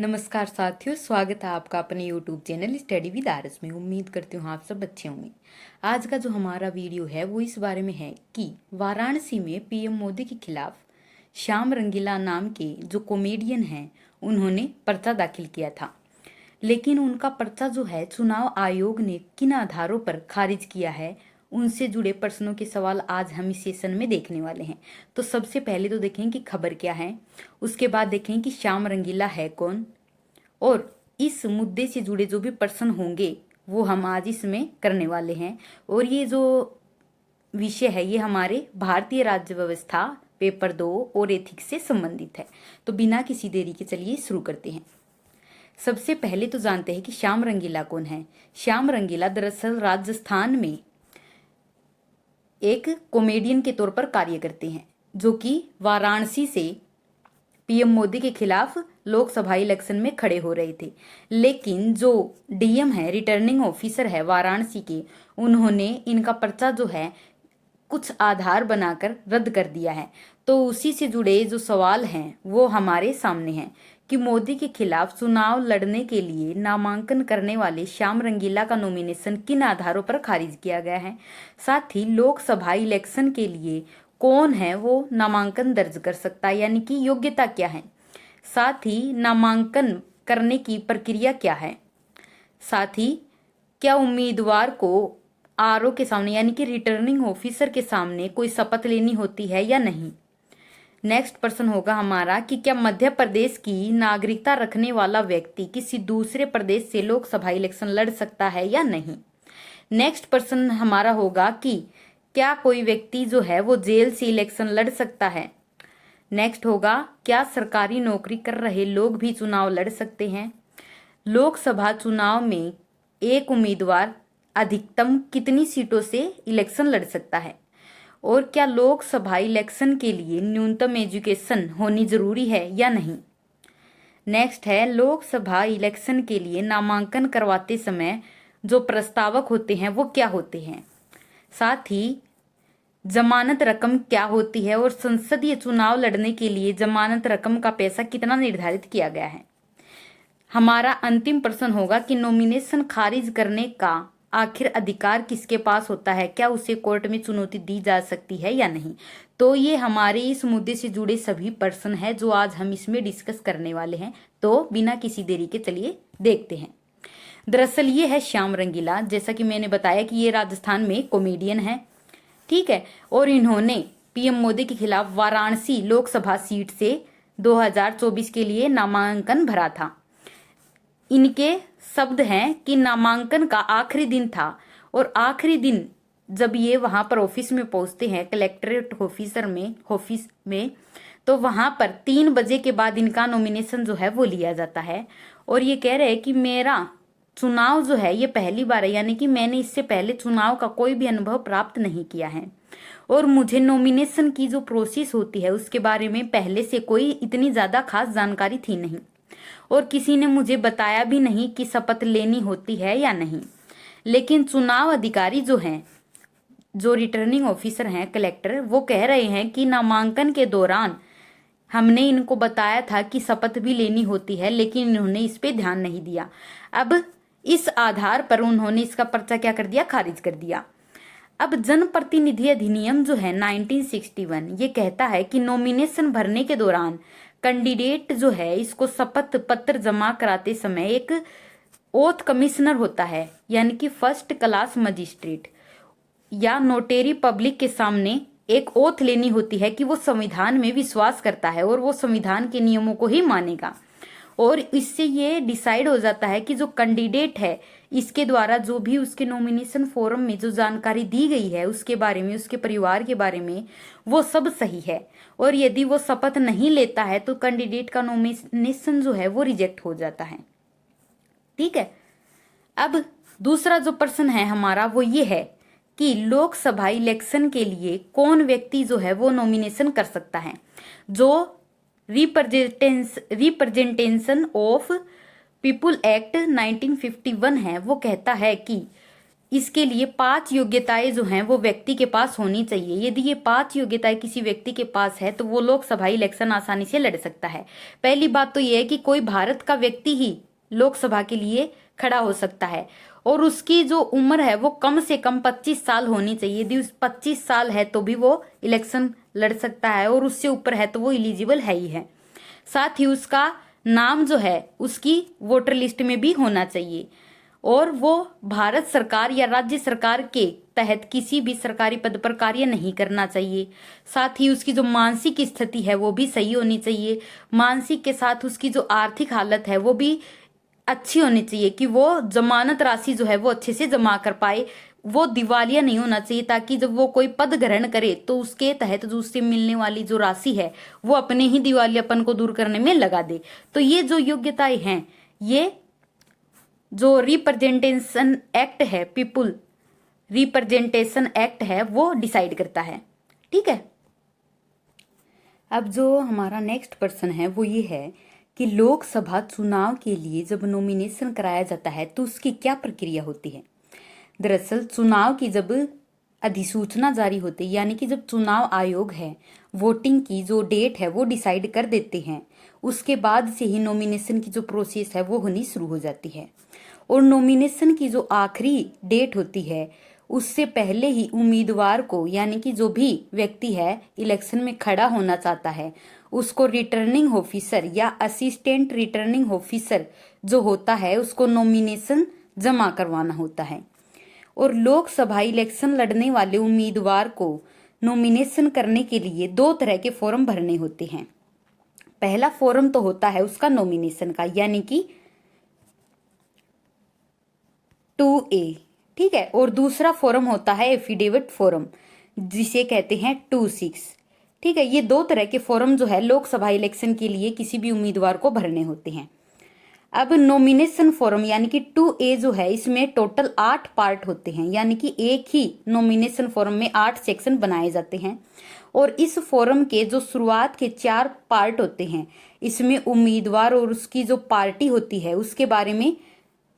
नमस्कार साथियों, स्वागत है आपका अपने YouTube channel study with RS में। उम्मीद करती हूँ आप सब अच्छे होंगे। आज का जो हमारा वीडियो है वो इस बारे में है कि वाराणसी में पीएम मोदी के खिलाफ श्याम रंगीला नाम के जो कॉमेडियन हैं उन्होंने पर्चा दाखिल किया था, लेकिन उनका पर्चा जो है चुनाव आयोग ने किन आधारों पर खारिज किया है, उनसे जुड़े प्रश्नों के सवाल आज हम इस सेशन में देखने वाले हैं। तो सबसे पहले तो देखें कि खबर क्या है, उसके बाद देखें कि श्याम रंगीला है कौन, और इस मुद्दे से जुड़े जो भी प्रश्न होंगे वो हम आज इसमें करने वाले हैं। और ये जो विषय है ये हमारे भारतीय राज्य व्यवस्था पेपर 2 और एथिक्स से संबंधित है। तो बिना किसी देरी के चलिए शुरू करते हैं। सबसे पहले तो जानते हैं कि श्याम रंगीला कौन है। श्याम रंगीला दरअसल राजस्थान में एक कॉमेडियन के तौर पर कार्य करते हैं, जो कि वाराणसी से पीएम मोदी के खिलाफ लोकसभा इलेक्शन में खड़े हो रहे थे। लेकिन जो डीएम है, रिटर्निंग ऑफिसर है वाराणसी के, उन्होंने इनका पर्चा जो है कुछ आधार बनाकर रद्द कर दिया है। तो उसी से जुड़े जो सवाल हैं वो हमारे सामने हैं कि मोदी के खिलाफ चुनाव लड़ने के लिए नामांकन करने वाले श्याम रंगीला का नॉमिनेशन किन आधारों पर खारिज किया गया है। साथ ही लोकसभा इलेक्शन के लिए कौन है वो नामांकन दर्ज कर सकता है, यानी कि योग्यता क्या है। साथ ही नामांकन करने की प्रक्रिया क्या है। साथ ही क्या उम्मीदवार को आरओ के सामने यानी कि रिटर्निंग ऑफिसर के सामने कोई शपथ लेनी होती है या नहीं। नेक्स्ट प्रश्न होगा हमारा कि क्या मध्य प्रदेश की नागरिकता रखने वाला व्यक्ति किसी दूसरे प्रदेश से लोकसभा इलेक्शन लड़ सकता है या नहीं। नेक्स्ट प्रश्न हमारा होगा कि क्या कोई व्यक्ति जो है वो जेल से इलेक्शन लड़ सकता है। नेक्स्ट होगा क्या सरकारी नौकरी कर रहे लोग भी चुनाव लड़ सकते हैं। लोकसभा चुनाव में एक उम्मीदवार अधिकतम कितनी सीटों से इलेक्शन लड़ सकता है। और क्या लोकसभा इलेक्शन के लिए न्यूनतम एजुकेशन होनी जरूरी है या नहीं। नेक्स्ट है लोकसभा इलेक्शन के लिए नामांकन करवाते समय जो प्रस्तावक होते हैं वो क्या होते हैं। साथ ही जमानत रकम क्या होती है और संसदीय चुनाव लड़ने के लिए जमानत रकम का पैसा कितना निर्धारित किया गया है। हमारा अंतिम प्रश्न होगा कि नॉमिनेशन खारिज करने का आखिर अधिकार किसके पास होता है, क्या उसे कोर्ट में चुनौती दी जा सकती है या नहीं। तो ये हमारे इस मुद्दे से जुड़े सभी प्रश्न हैं जो आज हम इसमें डिस्कस करने वाले हैं। तो बिना किसी देरी के चलिए देखते हैं। दरअसल ये है श्याम रंगीला, जैसा कि मैंने बताया कि ये राजस्थान में कॉमेडियन है, ठीक है। और इन्होंने पीएम मोदी के खिलाफ वाराणसी लोकसभा सीट से 2024 के लिए नामांकन भरा था। इनके शब्द हैं कि नामांकन का आखिरी दिन था और आखिरी दिन जब ये वहां पर ऑफिस में पहुंचते हैं, कलेक्ट्रेट ऑफिस में, तो वहां पर 3 बजे के बाद इनका नॉमिनेशन जो है वो लिया जाता है। और ये कह रहे हैं कि मेरा चुनाव जो है ये पहली बार है, यानी कि मैंने इससे पहले चुनाव का कोई भी अनुभव प्राप्त नहीं किया है और मुझे नॉमिनेशन की जो प्रोसेस होती है उसके बारे में पहले से कोई इतनी ज्यादा खास जानकारी थी नहीं और किसी ने मुझे बताया भी नहीं कि शपथ लेनी होती है या नहीं। लेकिन चुनाव अधिकारी जो हैं, जो रिटर्निंग ऑफिसर हैं, कलेक्टर, वो कह रहे हैं कि नामांकन के दौरान हमने इनको बताया था कि शपथ भी लेनी होती है, लेकिन इन्होंने इस पे ध्यान नहीं दिया। अब इस आधार पर उन्होंने इसका पर्चा क्या कर दिया, खारिज कर दिया। अब जनप्रतिनिधि अधिनियम जो है 1961 ये कहता है कि नॉमिनेशन भरने के दौरान कैंडिडेट जो है इसको शपथ पत्र जमा कराते समय एक ओथ कमिश्नर होता है, यानी कि फर्स्ट क्लास मजिस्ट्रेट या नोटेरी पब्लिक के सामने एक ओथ लेनी होती है कि वो संविधान में विश्वास करता है और वो संविधान के नियमों को ही मानेगा। और इससे ये डिसाइड हो जाता है कि जो कैंडिडेट है इसके द्वारा जो भी उसके नॉमिनेशन फॉर्म में जो जानकारी दी गई है उसके बारे में, उसके परिवार के बारे में, वो सब सही है। और यदि वो शपथ नहीं लेता है तो कैंडिडेट का नॉमिनेशन जो है वो रिजेक्ट हो जाता है, ठीक है। अब दूसरा जो प्रश्न है हमारा वो ये है कि लोकसभा इलेक्शन के लिए कौन व्यक्ति जो है वो नॉमिनेशन कर सकता है। जो रिप्रेजेंटेशन ऑफ पीपुल एक्ट 1951 है वो कहता है कि इसके लिए 5 योग्यताएं जो हैं वो व्यक्ति के पास होनी चाहिए। यदि ये 5 योग्यताएं किसी व्यक्ति के पास है तो वो लोकसभा इलेक्शन आसानी से लड़ सकता है। पहली बात तो ये है कि कोई भारत का व्यक्ति ही लोकसभा के लिए खड़ा हो सकता है और उसकी जो उम्र है वो कम से कम 25 साल होनी चाहिए। यदि उस 25 साल है तो भी वो इलेक्शन लड़ सकता है और उससे ऊपर है तो वो इलिजिबल है ही है। साथ ही उसका नाम जो है उसकी वोटर लिस्ट में भी होना चाहिए और वो भारत सरकार या राज्य सरकार के तहत किसी भी सरकारी पद पर कार्य नहीं करना चाहिए। साथ ही उसकी जो मानसिक स्थिति है वो भी सही होनी चाहिए। मानसिक के साथ उसकी जो आर्थिक हालत है वो भी अच्छी होनी चाहिए कि वो जमानत राशि जो है वो अच्छे से जमा कर पाए। वो दिवालिया नहीं होना चाहिए ताकि जब वो कोई पद ग्रहण करे तो उसके तहत जो उससे मिलने वाली जो राशि है वो अपने ही दिवालियापन को दूर करने में लगा दे। तो ये जो योग्यताएं हैं ये जो रिप्रेजेंटेशन एक्ट है, पीपुल रिप्रेजेंटेशन एक्ट है, वो डिसाइड करता है। ठीक है। अब जो हमारा नेक्स्ट पर्सन है वो ये है कि लोकसभा चुनाव के लिए जब नॉमिनेशन कराया जाता है तो उसकी क्या प्रक्रिया होती है। दरअसल चुनाव की जब अधिसूचना जारी होती है यानी कि जब चुनाव आयोग है वोटिंग की जो डेट है वो डिसाइड कर देते हैं, उसके बाद से ही नॉमिनेशन की जो प्रोसेस है वो होनी शुरू हो जाती है। और नॉमिनेशन की जो आखिरी डेट होती है उससे पहले ही उम्मीदवार को यानी कि जो भी व्यक्ति है इलेक्शन में खड़ा होना चाहता है उसको रिटर्निंग ऑफिसर या असिस्टेंट रिटर्निंग ऑफिसर जो होता है उसको नॉमिनेशन जमा करवाना होता है। और लोकसभा इलेक्शन लड़ने वाले उम्मीदवार को नॉमिनेशन करने के लिए 2 तरह के फॉर्म भरने होते हैं। पहला फॉर्म तो होता है उसका नॉमिनेशन का यानी कि 2A, ठीक है। और दूसरा फॉर्म होता है एफिडेविट फॉर्म जिसे कहते हैं 2-6, ठीक है। ये 2 तरह के फॉर्म जो है लोकसभा इलेक्शन के लिए किसी भी उम्मीदवार को भरने होते हैं। अब नॉमिनेशन फॉर्म यानी कि 2A जो है इसमें टोटल 8 पार्ट होते हैं यानी कि एक ही नॉमिनेशन फॉर्म में 8 सेक्शन बनाए जाते हैं। और इस फॉर्म के जो शुरुआत के 4 पार्ट होते हैं इसमें उम्मीदवार और उसकी जो पार्टी होती है उसके बारे में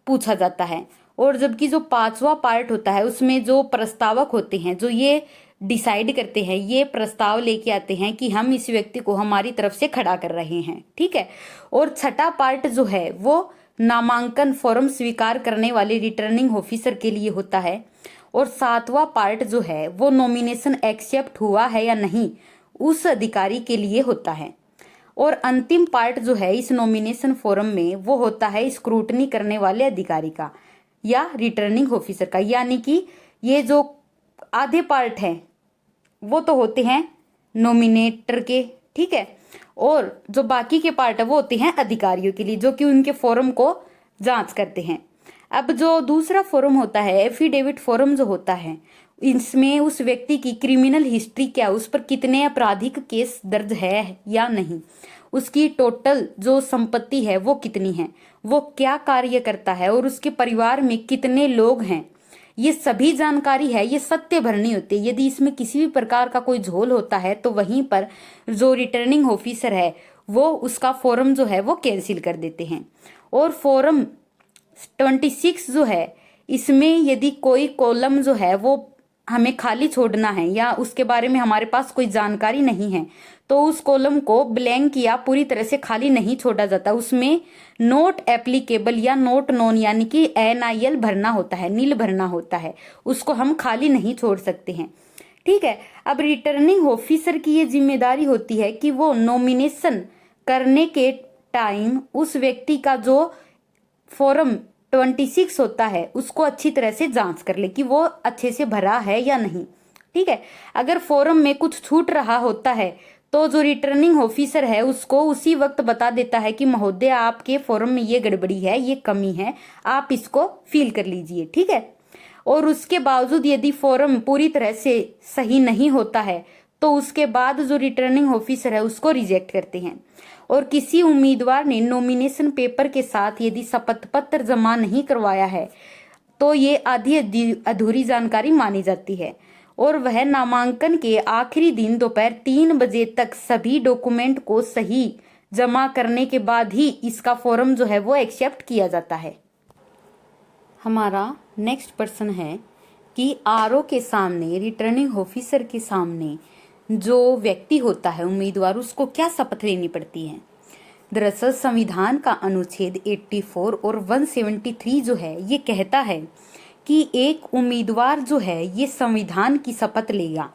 पूछा जाता है। और जबकि जो 5वां पार्ट होता है उसमें जो प्रस्तावक होते हैं जो ये डिसाइड करते हैं, ये प्रस्ताव लेके आते हैं कि हम इस व्यक्ति को हमारी तरफ से खड़ा कर रहे हैं, ठीक है। और छठा पार्ट जो है वो नामांकन फॉर्म स्वीकार करने वाले रिटर्निंग ऑफिसर के लिए होता है। और 7वां पार्ट जो है वो नॉमिनेशन एक्सेप्ट हुआ है या नहीं उस अधिकारी के लिए होता है। और अंतिम पार्ट जो है इस नॉमिनेशन फॉर्म में वो होता है स्क्रूटनी करने वाले अधिकारी का या रिटर्निंग ऑफिसर का। यानी कि ये जो आधे पार्ट हैं वो तो होते हैं नॉमिनेटर के, ठीक है। और जो बाकी के पार्ट है वो होते हैं अधिकारियों के लिए जो कि उनके फॉर्म को जांच करते हैं। अब जो दूसरा फॉर्म होता है एफिडेविट फॉर्म जो होता है इसमें उस व्यक्ति की क्रिमिनल हिस्ट्री क्या, उस पर कितने आपराधिक केस दर्ज है या नहीं, उसकी टोटल जो संपत्ति है वो कितनी है, वो क्या कार्य करता है और उसके परिवार में कितने लोग हैं, ये सभी जानकारी है ये सत्य भरनी होती है। यदि इसमें किसी भी प्रकार का कोई झोल होता है तो वहीं पर जो रिटर्निंग ऑफिसर है वो उसका फॉर्म जो है वो कैंसिल कर देते हैं। और फॉर्म 26 जो है इसमें यदि कोई कॉलम जो है वो हमें खाली छोड़ना है या उसके बारे में हमारे पास कोई जानकारी नहीं है तो उस कॉलम को ब्लैंक या पूरी तरह से खाली नहीं छोड़ा जाता, उसमें नोट एप्लीकेबल या नोट नोन यानी कि NIL भरना होता है, नील भरना होता है, उसको हम खाली नहीं छोड़ सकते हैं, ठीक है। अब रिटर्निंग ऑफिसर की ये जिम्मेदारी होती है कि वो नॉमिनेशन करने के टाइम उस व्यक्ति का जो फॉर्म 26 होता है उसको अच्छी तरह से जांच कर ले कि वो अच्छे से भरा है या नहीं, ठीक है। अगर फॉर्म में कुछ छूट रहा होता है तो जो रिटर्निंग ऑफिसर है उसको उसी वक्त बता देता है कि महोदय आपके फॉर्म में ये गड़बड़ी है, ये कमी है, आप इसको फिल कर लीजिए, ठीक है। और उसके बावजूद यदि फॉर्म पूरी तरह से सही नहीं होता है तो उसके बाद जो रिटर्निंग ऑफिसर है उसको रिजेक्ट करते हैं। और किसी उम्मीदवार ने नॉमिनेशन पेपर के साथ यदि शपथ पत्र जमा नहीं करवाया है तो ये आधी अधूरी जानकारी मानी जाती है। और वह नामांकन के आखिरी दिन दोपहर 3 बजे तक सभी डॉक्यूमेंट को सही जमा करने के बाद ही इसका फॉर्म जो है वो एक्सेप्ट किया जाता है। हमारा नेक्स्ट प्रश्न है कि आरओ के सामने, रिटर्निंग ऑफिसर के सामने जो व्यक्ति होता है उम्मीदवार, उसको क्या शपथ लेनी पड़ती है। दरअसल संविधान का अनुच्छेद 84 और 173 जो है ये कहता है कि एक उम्मीदवार जो है ये संविधान की शपथ लेगा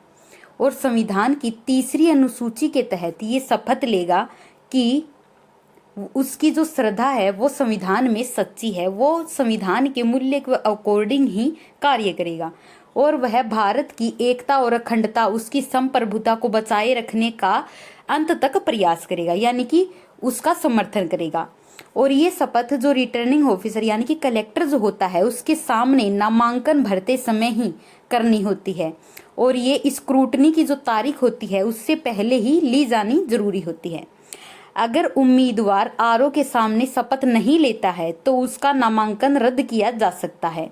और संविधान की 3री अनुसूची के तहत ये शपथ लेगा कि उसकी जो श्रद्धा है वो संविधान में सच्ची है, वो संविधान के मूल्य के अकॉर्डिंग ही कार्य करेगा और वह भारत की एकता और अखंडता, उसकी संप्रभुता को बचाए रखने का अंत तक प्रयास करेगा, यानी कि उसका समर्थन करेगा। और ये शपथ जो रिटर्निंग ऑफिसर यानी कि कलेक्टर जो होता है उसके सामने नामांकन भरते समय ही करनी होती है और ये स्क्रूटनी की जो तारीख होती है उससे पहले ही ली जानी जरूरी होती है। अगर उम्मीदवार आरओ के सामने शपथ नहीं लेता है तो उसका नामांकन रद्द किया जा सकता है।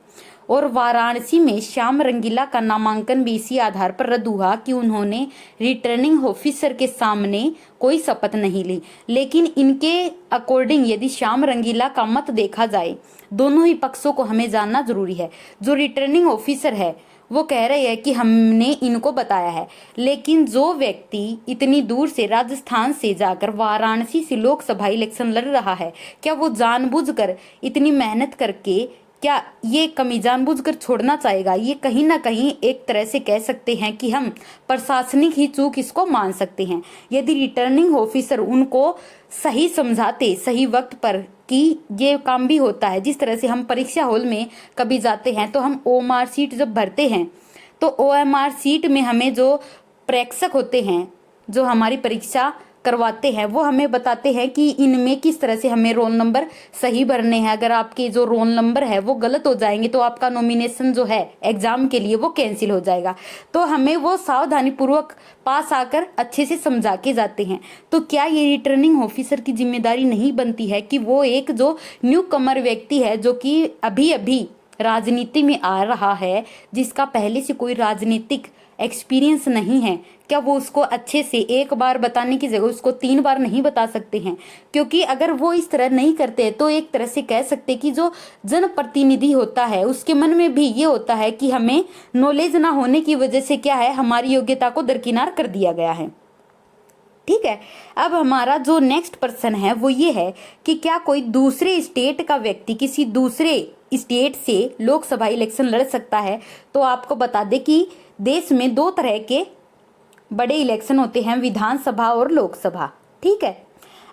और वाराणसी में श्याम रंगीला का नामांकन भी इसी आधार पर रद्द हुआ कि उन्होंने रिटर्निंग ऑफिसर के सामने कोई शपथ नहीं ली। लेकिन इनके अकॉर्डिंग यदि श्याम रंगीला का मत देखा जाए, दोनों ही पक्षों को हमें जानना जरूरी है। जो रिटर्निंग ऑफिसर है वो कह रहे हैं कि हमने इनको बताया है, लेकिन जो व्यक्ति इतनी दूर से राजस्थान से जाकर वाराणसी से लोकसभा इलेक्शन लड़ रहा है, क्या वो जानबूझकर इतनी मेहनत करके क्या ये कमी जानबूझकर छोड़ना चाहेगा। ये कहीं ना कहीं एक तरह से कह सकते हैं कि हम प्रशासनिक ही चूक इसको मान सकते हैं। यदि रिटर्निंग ऑफिसर उनको सही समझाते सही वक्त पर कि ये काम भी होता है, जिस तरह से हम परीक्षा हॉल में कभी जाते हैं तो हम ओएमआर सीट जब भरते हैं तो ओएमआर सीट में हमें जो प्रेक्षक होते हैं जो हमारी परीक्षा करवाते हैं वो हमें बताते हैं कि इनमें किस तरह से हमें रोल नंबर सही भरने हैं। अगर आपके जो रोल नंबर है वो गलत हो जाएंगे तो आपका नॉमिनेशन जो है एग्जाम के लिए वो कैंसिल हो जाएगा। तो हमें वो सावधानी पूर्वक पास आकर अच्छे से समझा के जाते हैं। तो क्या ये रिटर्निंग ऑफिसर की जिम्मेदारी नहीं बनती है कि वो एक जो न्यू कमर व्यक्ति है जो कि अभी अभी राजनीति में आ रहा है, जिसका पहले से कोई राजनीतिक एक्सपीरियंस नहीं है, क्या वो उसको अच्छे से एक बार बताने की जगह उसको 3 बार नहीं बता सकते हैं। क्योंकि अगर वो इस तरह नहीं करते तो एक तरह से कह सकते कि जो जनप्रतिनिधि होता है उसके मन में भी ये होता है कि हमें नॉलेज ना होने की वजह से क्या है, हमारी योग्यता को दरकिनार कर दिया गया है। ठीक है, अब हमारा जो नेक्स्ट प्रश्न है वो ये है कि क्या कोई दूसरे स्टेट का व्यक्ति किसी दूसरे स्टेट से लोकसभा इलेक्शन लड़ सकता है। तो आपको बता दें कि देश में 2 तरह के बड़े इलेक्शन होते हैं, विधानसभा और लोकसभा। ठीक है,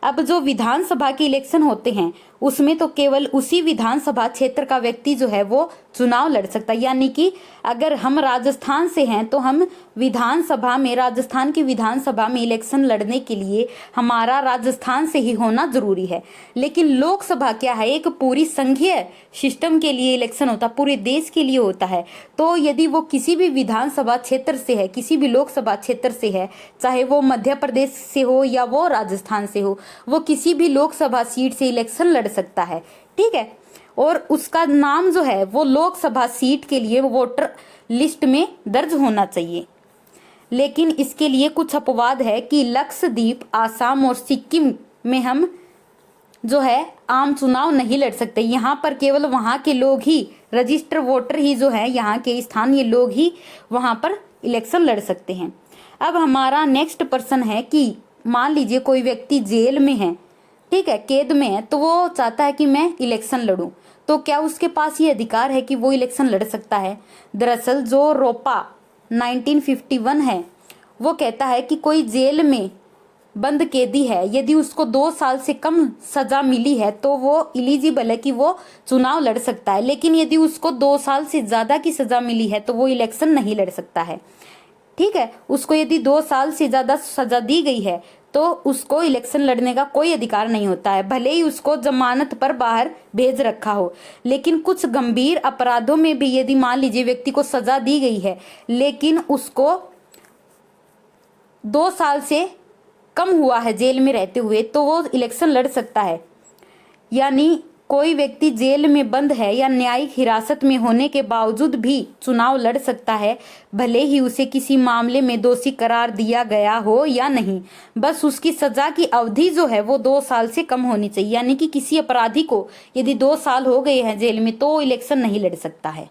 अब जो विधानसभा के इलेक्शन होते हैं उसमें तो केवल उसी विधानसभा क्षेत्र का व्यक्ति जो है वो चुनाव लड़ सकता है। यानी कि अगर हम राजस्थान से हैं तो हम विधानसभा में, राजस्थान की विधानसभा में इलेक्शन लड़ने के लिए हमारा राजस्थान से ही होना जरूरी है। लेकिन लोकसभा क्या है, एक पूरी संघीय सिस्टम के लिए इलेक्शन होता है, पूरे देश के लिए होता है। तो यदि वो किसी भी विधानसभा क्षेत्र से है, किसी भी लोकसभा क्षेत्र से है, चाहे वो मध्य प्रदेश से हो या वो राजस्थान से हो, वो किसी भी लोकसभा सीट से इलेक्शन लड़ सकता है। ठीक है, और उसका नाम जो है वो लोकसभा सीट के लिए वोटर लिस्ट में दर्ज होना चाहिए। लेकिन इसके लिए कुछ अपवाद है कि लक्षद्वीप, आसाम और सिक्किम में हम जो है आम चुनाव नहीं लड़ सकते। यहाँ पर केवल वहाँ के लोग ही, रजिस्टर वोटर ही जो है, यहाँ के स्थानीय लोग ही वहाँ पर इलेक्शन लड़ सकते हैं। अब हमारा नेक्स्ट प्रश्न है कि मान लीजिए कोई व्यक्ति जेल में है, ठीक है, कैद में है, तो वो चाहता है कि मैं इलेक्शन लड़ूं, तो क्या उसके पास ये अधिकार है कि वो इलेक्शन लड़ सकता है। दरअसल जो रोपा 1951 है वो कहता है कि कोई जेल में बंद कैदी है, यदि उसको 2 साल से कम सजा मिली है तो वो इलिजिबल है कि वो चुनाव लड़ सकता है। लेकिन यदि उसको 2 साल से ज्यादा की सजा मिली है तो वो इलेक्शन नहीं लड़ सकता है। ठीक है, उसको यदि 2 साल से ज्यादा सजा दी गई है तो उसको इलेक्शन लड़ने का कोई अधिकार नहीं होता है, भले ही उसको जमानत पर बाहर भेज रखा हो। लेकिन कुछ गंभीर अपराधों में भी यदि मान लीजिए व्यक्ति को सजा दी गई है लेकिन उसको 2 साल से कम हुआ है जेल में रहते हुए, तो वो इलेक्शन लड़ सकता है। यानी कोई व्यक्ति जेल में बंद है या न्यायिक हिरासत में होने के बावजूद भी चुनाव लड़ सकता है, भले ही उसे किसी मामले में दोषी करार दिया गया हो या नहीं। बस उसकी सजा की अवधि जो है वो 2 साल से कम होनी चाहिए। यानी कि किसी अपराधी को यदि 2 साल हो गए हैं जेल में तो इलेक्शन नहीं लड़ सकता है।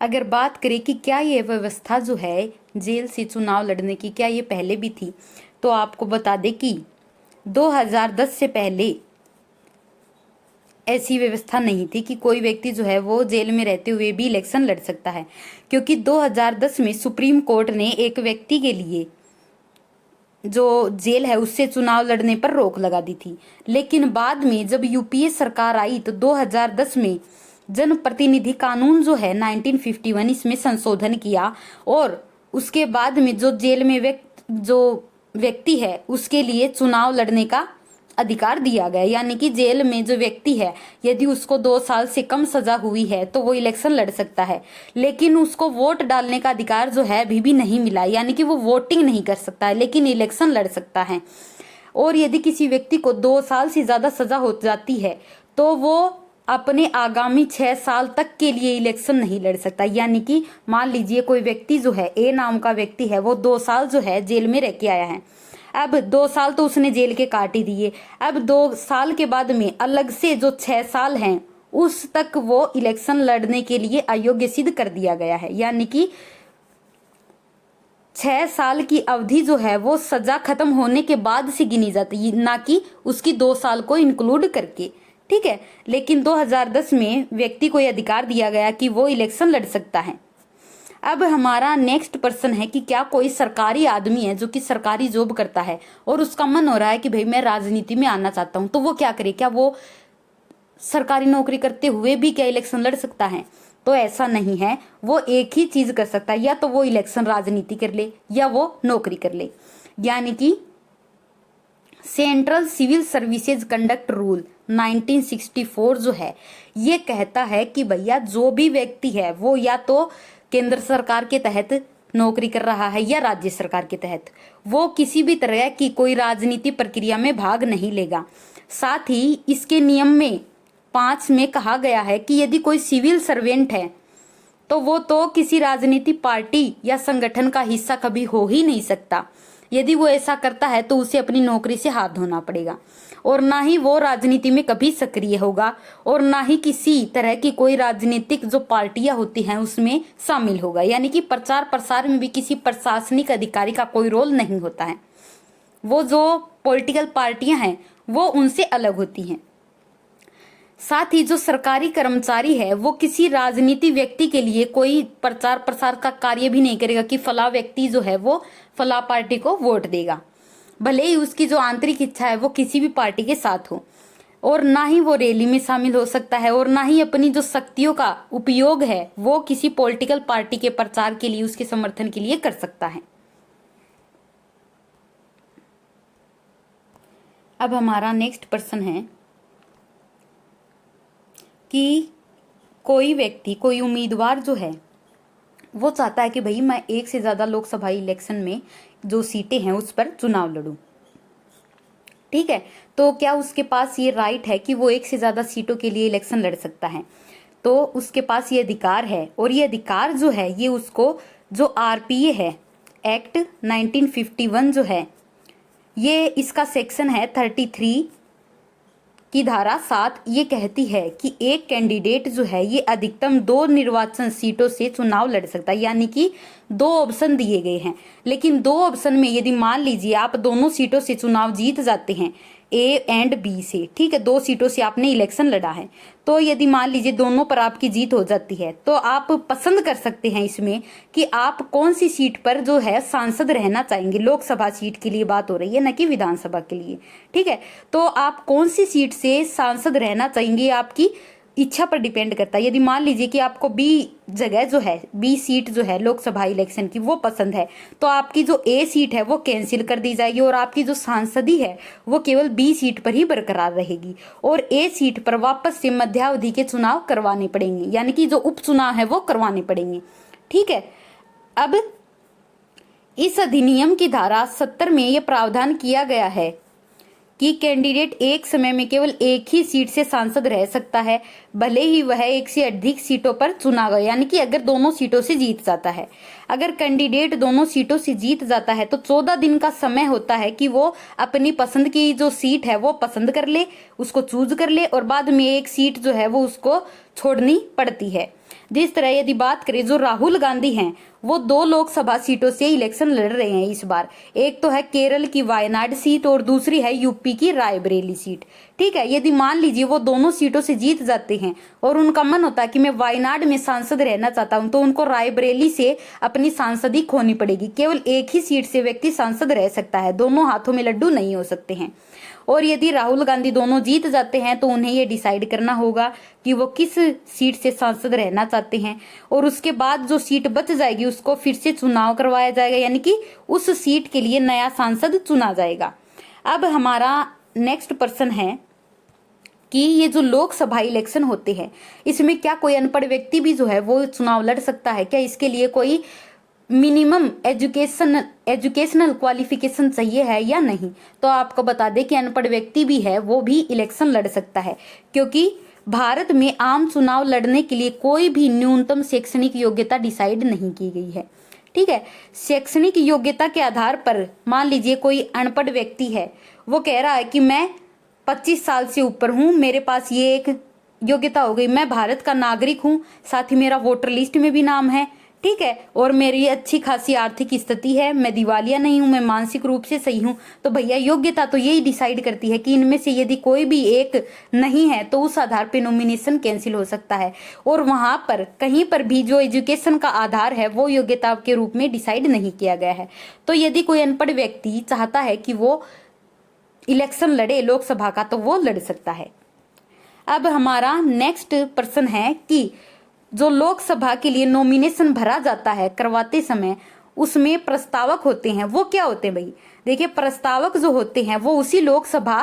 अगर बात करें कि क्या ये व्यवस्था जो है जेल से चुनाव लड़ने की, क्या ये पहले भी थी, तो आपको बता दें कि 2010 से पहले ऐसी व्यवस्था नहीं थी कि कोई व्यक्ति जो है वो जेल में रहते हुए भी इलेक्शन लड़ सकता है, क्योंकि 2010 में सुप्रीम कोर्ट ने एक व्यक्ति के लिए जो जेल है उससे चुनाव लड़ने पर रोक लगा दी थी। लेकिन बाद में जब यूपीए सरकार आई तो 2010 में जनप्रतिनिधि कानून जो है 1951 इसमें संशोधन किया और उसके बाद में जो जेल में जो व्यक्ति है उसके लिए चुनाव लड़ने का अधिकार दिया गया। यानी कि जेल में जो व्यक्ति है यदि उसको 2 साल से कम सजा हुई है तो वो इलेक्शन लड़ सकता है, लेकिन उसको वोट डालने का अधिकार जो है अभी भी नहीं मिला। यानी कि वो वोटिंग नहीं कर सकता है लेकिन इलेक्शन लड़ सकता है। और यदि किसी व्यक्ति को 2 साल से ज्यादा सजा हो जाती है तो वो अपने आगामी 6 साल तक के लिए इलेक्शन नहीं लड़ सकता। यानी कि मान लीजिए कोई व्यक्ति जो है, ए नाम का व्यक्ति है, वो 2 साल जो है जेल में रह के आया है। अब 2 साल तो उसने जेल के काट ही दिए। अब 2 साल के बाद में अलग से जो 6 साल हैं उस तक वो इलेक्शन लड़ने के लिए अयोग्य सिद्ध कर दिया गया है। यानी कि 6 साल की अवधि जो है वो सजा खत्म होने के बाद से गिनी जाती है, ना कि उसकी 2 साल को इंक्लूड करके। ठीक है, लेकिन 2010 में व्यक्ति को यह अधिकार दिया गया कि वो इलेक्शन लड़ सकता है। अब हमारा नेक्स्ट प्रश्न है कि क्या कोई सरकारी आदमी है जो कि सरकारी जॉब करता है और उसका मन हो रहा है कि भाई मैं राजनीति में आना चाहता हूं, तो वो क्या करे? क्या वो सरकारी नौकरी करते हुए भी क्या इलेक्शन लड़ सकता है? तो ऐसा नहीं है। वो एक ही चीज कर सकता है, या तो वो इलेक्शन राजनीति कर ले या वो नौकरी कर ले। यानी कि central civil services conduct rule 1964 जो है ये कहता है कि भैया जो भी व्यक्ति है वो या तो केंद्र सरकार के तहत नौकरी कर रहा है या राज्य सरकार के तहत, वो किसी भी तरह की कोई राजनीति प्रक्रिया में भाग नहीं लेगा। साथ ही इसके नियम में 5 में कहा गया है कि यदि कोई सिविल सर्वेंट है तो वो तो किसी राजनीति पार्टी या संगठन का हिस्सा कभी हो ही नहीं सकता। यदि वो ऐसा करता है तो उसे अपनी नौकरी से हाथ धोना पड़ेगा और ना ही वो राजनीति में कभी सक्रिय होगा और ना ही किसी तरह की कोई राजनीतिक जो पार्टियां होती हैं उसमें शामिल होगा। यानी कि प्रचार प्रसार में भी किसी प्रशासनिक अधिकारी का कोई रोल नहीं होता है। वो जो पॉलिटिकल पार्टियां हैं वो उनसे अलग होती हैं। साथ ही जो सरकारी कर्मचारी है वो किसी राजनीति व्यक्ति के लिए कोई प्रचार प्रसार का कार्य भी नहीं करेगा कि फला व्यक्ति जो है वो फला पार्टी को वोट देगा, भले ही उसकी जो आंतरिक इच्छा है वो किसी भी पार्टी के साथ हो। और ना ही वो रैली में शामिल हो सकता है और ना ही अपनी जो शक्तियों का उपयोग है वो किसी पॉलिटिकल पार्टी के प्रचार के लिए, उसके समर्थन के लिए कर सकता है। अब हमारा नेक्स्ट प्रश्न है कि कोई व्यक्ति, कोई उम्मीदवार जो है वो चाहता है कि भाई मैं एक से ज्यादा लोकसभा इलेक्शन में जो सीटें हैं उस पर चुनाव लड़ूं। ठीक है, तो क्या उसके पास ये राइट है कि वो एक से ज्यादा सीटों के लिए इलेक्शन लड़ सकता है? तो उसके पास ये अधिकार है और ये अधिकार जो है ये उसको जो आरपीए है, एक्ट 1951 जो है, ये इसका सेक्शन है 33 की धारा 7, ये कहती है कि एक कैंडिडेट जो है ये अधिकतम 2 निर्वाचन सीटों से चुनाव लड़ सकता है। यानी कि 2 ऑप्शन दिए गए हैं, लेकिन 2 ऑप्शन में यदि मान लीजिए आप दोनों सीटों से चुनाव जीत जाते हैं, ए एंड बी से, ठीक है, 2 सीटों से आपने इलेक्शन लड़ा है, तो यदि मान लीजिए दोनों पर आपकी जीत हो जाती है तो आप पसंद कर सकते हैं इसमें कि आप कौन सी सीट पर जो है सांसद रहना चाहेंगे। लोकसभा सीट के लिए बात हो रही है, न कि विधानसभा के लिए। ठीक है, तो आप कौन सी सीट से सांसद रहना चाहेंगे आपकी इच्छा पर डिपेंड करता है। यदि मान लीजिए कि आपको बी जगह जो है, बी सीट जो है लोकसभा इलेक्शन की वो पसंद है, तो आपकी जो ए सीट है वो कैंसिल कर दी जाएगी और आपकी जो सांसदी है वो केवल बी सीट पर ही बरकरार रहेगी और ए सीट पर वापस से मध्यावधि के चुनाव करवाने पड़ेंगे, यानी कि जो उपचुनाव है वो करवाने पड़ेंगे। ठीक है, अब इस अधिनियम की धारा 70 में यह प्रावधान किया गया है कि कैंडिडेट एक समय में केवल एक ही सीट से सांसद रह सकता है, भले ही वह एक से अधिक सीटों पर चुना गया, यानी कि अगर दोनों सीटों से जीत जाता है। अगर कैंडिडेट दोनों सीटों से जीत जाता है तो 14 दिन का समय होता है कि वो अपनी पसंद की जो सीट है वो पसंद कर ले, उसको चूज कर ले, और बाद में एक सीट जो है वो उसको छोड़नी पड़ती है। जिस तरह यदि बात करें, जो राहुल गांधी हैं वो 2 लोकसभा सीटों से इलेक्शन लड़ रहे हैं इस बार। एक तो है केरल की वायनाड सीट और दूसरी है यूपी की रायबरेली सीट। ठीक है, यदि मान लीजिए वो दोनों सीटों से जीत जाते हैं और उनका मन होता है कि मैं वायनाड में सांसद रहना चाहता हूं, तो उनको रायबरेली से अपनी सांसदी खोनी पड़ेगी। केवल एक ही सीट से व्यक्ति सांसद रह सकता है, दोनों हाथों में लड्डू नहीं हो सकते हैं। और यदि राहुल गांधी दोनों जीत जाते हैं तो उन्हें ये डिसाइड करना होगा कि वो किस सीट से सांसद रहना चाहते हैं, और उसके बाद जो सीट बच जाएगी उसको फिर से चुनाव करवाया जाएगा, यानी कि उस सीट के लिए नया सांसद चुना जाएगा। अब हमारा नेक्स्ट प्रश्न है कि ये जो लोकसभा इलेक्शन होते हैं इसमें क्या कोई अनपढ़ व्यक्ति भी जो है वो चुनाव लड़ सकता है? क्या इसके लिए कोई मिनिमम एजुकेशनल क्वालिफिकेशन चाहिए है या नहीं? तो आपको बता दें कि अनपढ़ व्यक्ति भी है वो भी इलेक्शन लड़ सकता है, क्योंकि भारत में आम चुनाव लड़ने के लिए कोई भी न्यूनतम शैक्षणिक योग्यता डिसाइड नहीं की गई है। ठीक है, शैक्षणिक योग्यता के आधार पर मान लीजिए कोई अनपढ़ व्यक्ति है, वो कह रहा है कि मैं 25 साल से ऊपर हूं, मेरे पास ये एक योग्यता हो गई, मैं भारत का नागरिक हूं, साथ ही मेरा वोटर लिस्ट में भी नाम है, ठीक है, और मेरी अच्छी खासी आर्थिक स्थिति है, मैं दिवालिया नहीं हूं, मैं मानसिक रूप से सही हूं। तो भैया योग्यता तो यही डिसाइड करती है कि इनमें से यदि कोई भी एक नहीं है तो उस आधार पे नॉमिनेशन कैंसिल हो सकता है, और वहां पर कहीं पर भी जो एजुकेशन का आधार है वो योग्यता के रूप में डिसाइड नहीं किया गया है। तो यदि कोई अनपढ़ व्यक्ति चाहता है कि वो इलेक्शन लड़े लोकसभा का तो वो लड़ सकता है। अब हमारा नेक्स्ट प्रश्न है कि जो लोकसभा के लिए नॉमिनेशन भरा जाता है करवाते समय उसमें प्रस्तावक होते हैं, वो क्या होते हैं भाई? देखिए, प्रस्तावक जो होते हैं वो उसी लोकसभा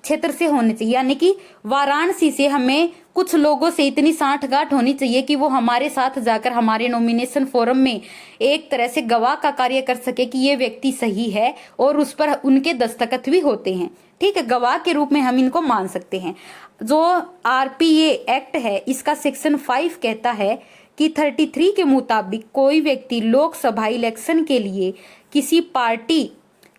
क्षेत्र से होने चाहिए, यानी कि वाराणसी से हमें कुछ लोगों से इतनी साठगांठ होनी चाहिए कि वो हमारे साथ जाकर हमारे नॉमिनेशन फोरम में एक तरह से गवाह का कार्य कर सके कि ये व्यक्ति सही है, और उस पर उनके दस्तखत भी होते हैं। ठीक है, गवाह के रूप में हम इनको मान सकते हैं। जो आरपीए एक्ट है इसका सेक्शन 5 कहता है कि 33 के मुताबिक कोई व्यक्ति लोकसभा इलेक्शन के लिए किसी पार्टी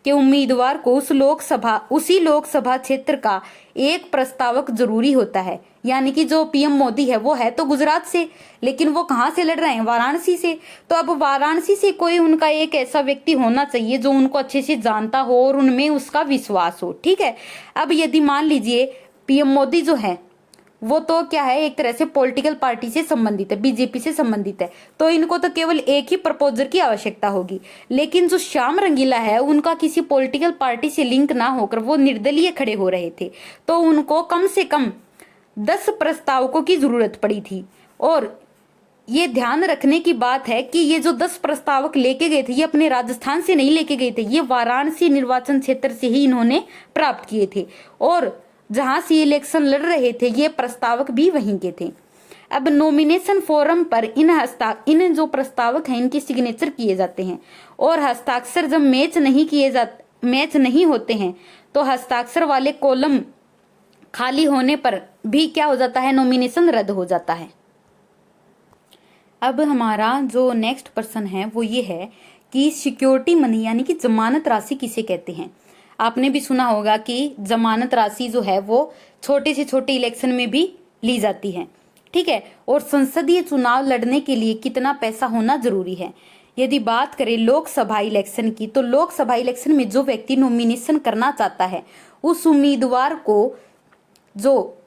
के उम्मीदवार को उसी लोकसभा क्षेत्र का एक प्रस्तावक जरूरी होता है। यानी कि जो पीएम मोदी है वो है तो गुजरात से, लेकिन वो कहां से लड़ रहे हैं? वाराणसी से। तो अब वाराणसी से कोई उनका एक ऐसा व्यक्ति होना चाहिए जो उनको अच्छे से जानता हो और उनमें उसका विश्वास हो। ठीक है, अब यदि मान लीजिए पीएम मोदी जो है वो तो क्या है, एक तरह से पॉलिटिकल पार्टी से संबंधित है, बीजेपी से संबंधित है, तो इनको तो केवल एक ही प्रपोजर की आवश्यकता होगी। लेकिन जो श्याम रंगीला है उनका किसी पॉलिटिकल पार्टी से लिंक ना होकर वो निर्दलीय खड़े हो रहे थे, तो उनको कम से कम 10 प्रस्तावकों की जरूरत पड़ी थी। और ये ध्यान रखने की बात है कि ये जो 10 प्रस्तावक लेके गए थे ये अपने राजस्थान से नहीं लेके गए थे, ये वाराणसी निर्वाचन क्षेत्र से ही इन्होंने प्राप्त किए थे, और जहां से इलेक्शन लड़ रहे थे ये प्रस्तावक भी वहीं के थे। अब नॉमिनेशन फोरम पर इन जो प्रस्तावक हैं इनके सिग्नेचर किए जाते हैं, और हस्ताक्षर जब मैच नहीं होते हैं तो हस्ताक्षर वाले कॉलम खाली होने पर भी क्या हो जाता है, नॉमिनेशन रद्द हो जाता है। अब हमारा जो नेक्स्ट प्रश्न है वो ये है कि सिक्योरिटी मनी यानी कि जमानत राशि किसे कहते हैं? आपने भी सुना होगा कि जमानत राशि जो है वो छोटे से छोटे इलेक्शन में भी ली जाती है। ठीक है, और संसदीय चुनाव लड़ने के लिए कितना पैसा होना जरूरी है? यदि बात करें लोकसभा इलेक्शन की, तो लोकसभा इलेक्शन में जो व्यक्ति नॉमिनेशन करना चाहता है उस उम्मीदवार को जो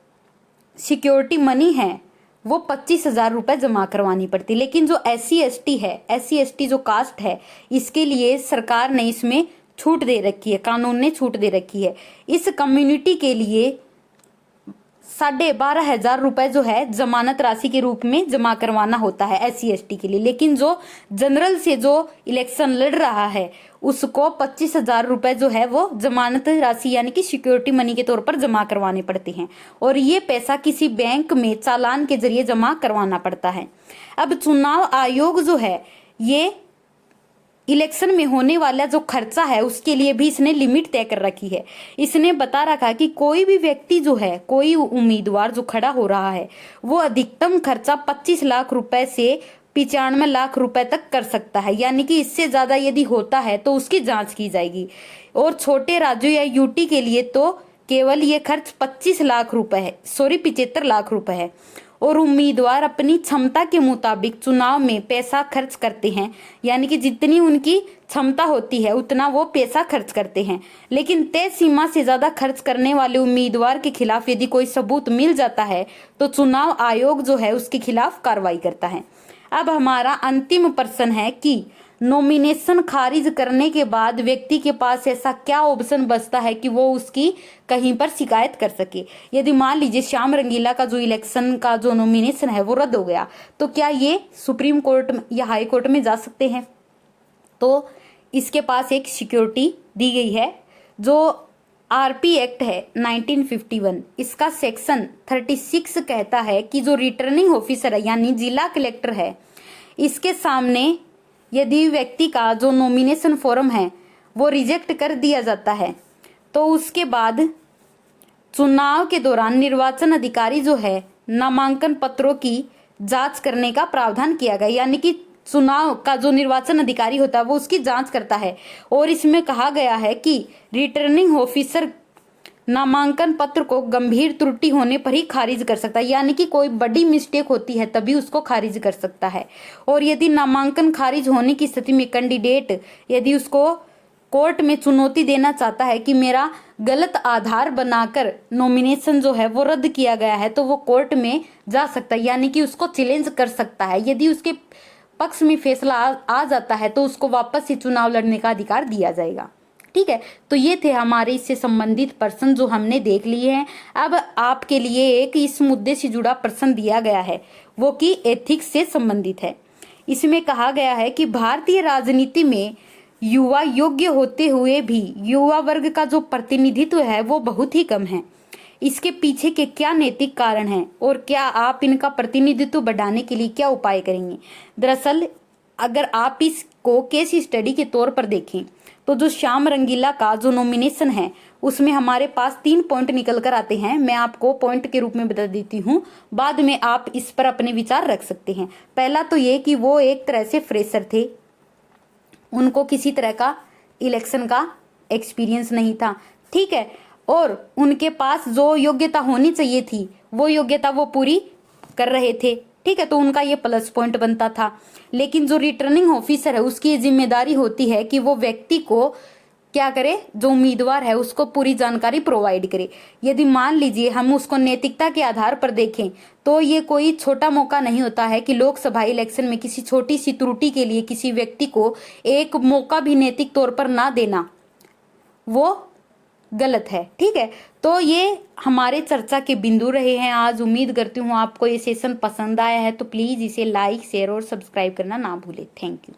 सिक्योरिटी मनी है वो 25,000 रुपए जमा करवानी पड़ती। लेकिन जो SC/ST जो कास्ट है इसके लिए सरकार ने इसमें छूट दे रखी है, कानून ने छूट दे रखी है। इस कम्युनिटी के लिए 12,500 रुपए जो है जमानत राशि के रूप में जमा करवाना होता है SC/ST के लिए। लेकिन जो जनरल से जो इलेक्शन लड़ रहा है उसको 25,000 रुपए जो है वो जमानत राशि यानी कि सिक्योरिटी मनी के तौर पर जमा करवाने पड़ते हैं, और ये पैसा किसी बैंक में चालान के जरिए जमा करवाना पड़ता है। अब चुनाव आयोग जो है ये इलेक्शन में होने वाला जो खर्चा है उसके लिए भी इसने लिमिट तय कर रखी है। इसने बता रखा कि कोई भी व्यक्ति जो है, कोई उम्मीदवार जो खड़ा हो रहा है, वो अधिकतम खर्चा 25 लाख रुपए से 95 लाख रुपए तक कर सकता है। यानी कि इससे ज्यादा यदि होता है तो उसकी जांच की जाएगी। और छोटे राज्यों या यूटी के लिए तो केवल ये खर्च 25 लाख रुपए है, 75 लाख रुपए है। और उम्मीदवार अपनी क्षमता के मुताबिक चुनाव में पैसा खर्च करते हैं, यानी कि जितनी उनकी क्षमता होती है उतना वो पैसा खर्च करते हैं। लेकिन तय सीमा से ज्यादा खर्च करने वाले उम्मीदवार के खिलाफ यदि कोई सबूत मिल जाता है तो चुनाव आयोग जो है उसके खिलाफ कार्रवाई करता है। अब हमारा अंतिम प्रश्न है कि नॉमिनेशन खारिज करने के बाद व्यक्ति के पास ऐसा क्या ऑप्शन बचता है कि वो उसकी कहीं पर शिकायत कर सके। यदि मान लीजिए श्याम रंगीला का जो इलेक्शन का जो नॉमिनेशन है वो रद्द हो गया, तो क्या ये सुप्रीम कोर्ट या हाई कोर्ट में जा सकते हैं? तो इसके पास एक सिक्योरिटी दी गई है। जो आरपी एक्ट है 1951, इसका सेक्शन 36 कहता है कि जो रिटर्निंग ऑफिसर है यानी जिला कलेक्टर है, इसके सामने यदि व्यक्ति का जो नॉमिनेशन फॉर्म है वो रिजेक्ट कर दिया जाता है तो उसके बाद चुनाव के दौरान निर्वाचन अधिकारी जो है नामांकन पत्रों की जांच करने का प्रावधान किया गया। यानी कि चुनाव का जो निर्वाचन अधिकारी होता है वो उसकी जांच करता है। और इसमें कहा गया है कि रिटर्निंग ऑफिसर नामांकन पत्र को गंभीर त्रुटि होने पर ही खारिज कर सकता है, यानी कि कोई बड़ी मिस्टेक होती है तभी उसको खारिज कर सकता है। और यदि नामांकन खारिज होने की स्थिति में कैंडिडेट यदि उसको कोर्ट में चुनौती देना चाहता है कि मेरा गलत आधार बनाकर नॉमिनेशन जो है वो रद्द किया गया है, तो वो कोर्ट में जा सकता है, यानी कि उसको चैलेंज कर सकता है। यदि उसके पक्ष में फैसला आ जाता है तो उसको वापस से चुनाव लड़ने का अधिकार दिया जाएगा। ठीक है, तो ये थे हमारे इससे संबंधित प्रश्न जो हमने देख लिए हैं। अब आपके लिए एक इस मुद्दे से जुड़ा प्रश्न दिया गया है, वो कि एथिक्स से संबंधित है। इसमें कहा गया है कि भारतीय राजनीति में युवा योग्य होते हुए भी युवा वर्ग का जो प्रतिनिधित्व है वो बहुत ही कम है। इसके पीछे के क्या नैतिक कारण हैं और क्या आप इनका प्रतिनिधित्व बढ़ाने के लिए क्या उपाय करेंगे? दरअसल अगर आप इसको केस स्टडी के तौर पर देखें तो जो श्याम रंगीला का जो नॉमिनेशन है उसमें हमारे पास 3 पॉइंट निकल कर आते हैं। मैं आपको पॉइंट के रूप में बता देती हूँ, बाद में आप इस पर अपने विचार रख सकते हैं। पहला तो ये कि वो एक तरह से फ्रेशर थे, उनको किसी तरह का इलेक्शन का एक्सपीरियंस नहीं था। ठीक है, और उनके पास जो योग्यता होनी चाहिए थी वो योग्यता वो पूरी कर रहे थे। ठीक है, तो उनका ये प्लस पॉइंट बनता था। लेकिन जो रिटर्निंग ऑफिसर है उसकी जिम्मेदारी होती है कि वो व्यक्ति को क्या करे, जो उम्मीदवार है उसको पूरी जानकारी प्रोवाइड करे। यदि मान लीजिए हम उसको नैतिकता के आधार पर देखें तो ये कोई छोटा मौका नहीं होता है कि लोकसभा इलेक्शन में किसी छोटी सी त्रुटि के लिए किसी व्यक्ति को एक मौका भी नैतिक तौर पर ना देना, वो गलत है। ठीक है, तो ये हमारे चर्चा के बिंदु रहे हैं आज। उम्मीद करती हूँ आपको ये सेशन पसंद आया है, तो प्लीज इसे लाइक, शेयर और सब्सक्राइब करना ना भूलें। Thank you.